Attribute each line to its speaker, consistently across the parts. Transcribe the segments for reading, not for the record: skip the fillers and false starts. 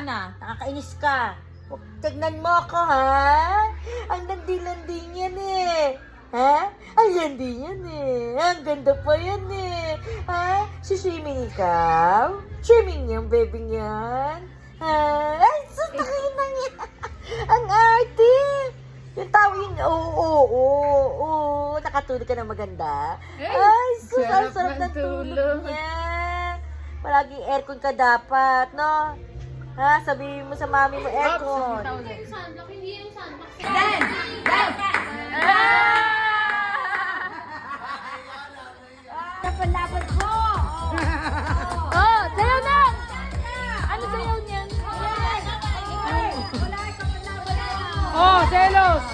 Speaker 1: na.
Speaker 2: Nakakainis ka. Tignan mo ako, ha? Ang landi-landi niyan eh. Ha? Ang landi niyan eh. Ang ganda pa yan eh. Ha? Siswimming ikaw? Swimming yung baby niyan? Ha? Ay, sutakin na niya. Ang arte. Yung tao yung, oo. Nakatulog ka na maganda. Ay, sus, ang sarap ng tulog niya. Palaging aircon ka dapat, no? Ha? Sabihin mo sa mami mo aircon.
Speaker 1: Hindi yung sunblock, hindi yung sunblock.
Speaker 2: Laban ko!
Speaker 1: Oh, sayaw na! Ano sayaw niyan?
Speaker 3: Oh, selos!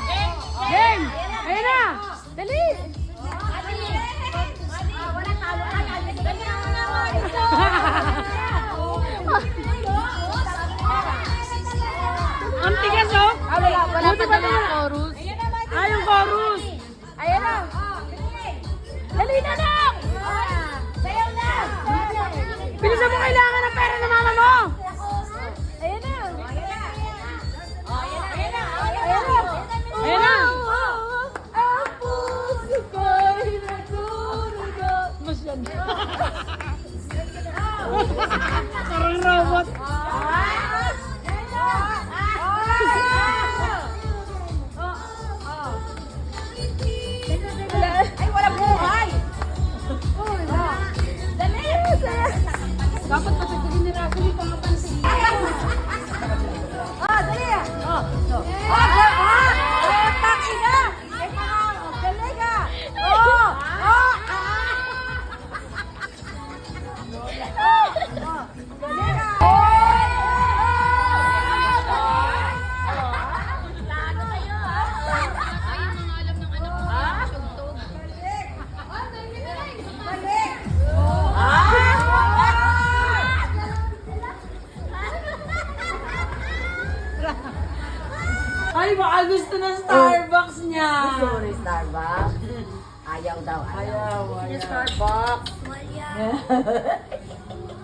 Speaker 3: Game! Ayun na! Dali! Ang tigas, oh!
Speaker 1: Wala pa daw yung chorus.
Speaker 3: Ah, yung chorus!
Speaker 1: Ayan na! Dali na lang! Sayaw na!
Speaker 3: Bilisan mo, kailangan ng pera ng mama mo!
Speaker 1: Ayan na!
Speaker 3: Ayun na!
Speaker 1: Ang puso ko'y nagdurugo. Masyado.
Speaker 3: Parang robot!
Speaker 2: Ay, wala buhay!
Speaker 1: Dali!
Speaker 3: Dapat patagpagin ni Rafi yung pangapansin.
Speaker 2: Dali! Taxi na! Dali ka!
Speaker 3: Ay, baka gusto ng Starbucks niya.
Speaker 2: Sorry, Starbucks. Ayaw daw, ayaw. Ayaw. Starbucks.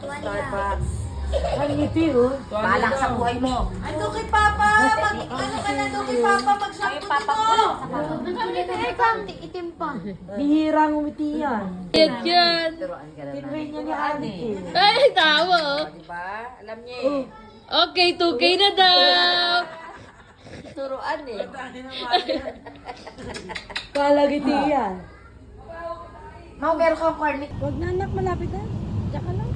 Speaker 2: Starbucks.
Speaker 3: Ang ngiti, oh.
Speaker 2: Balak sa buhay mo. Ando kay Papa! Ano ka na doon kay Papa? Mag-shampoo dito!
Speaker 1: Itim pa.
Speaker 3: Bihirang umiti yan.
Speaker 1: Yan.
Speaker 2: Turuan ka na
Speaker 3: Tinray niya ni Ani.
Speaker 1: Ay, tawa.
Speaker 2: Diba? Alam niya
Speaker 1: Okay, 2K na daw.
Speaker 2: Turuan eh.
Speaker 3: Kalagiti yan.
Speaker 2: Mau, meron kang cornet.
Speaker 3: Huwag na anak, malapit na. Diyan ka lang.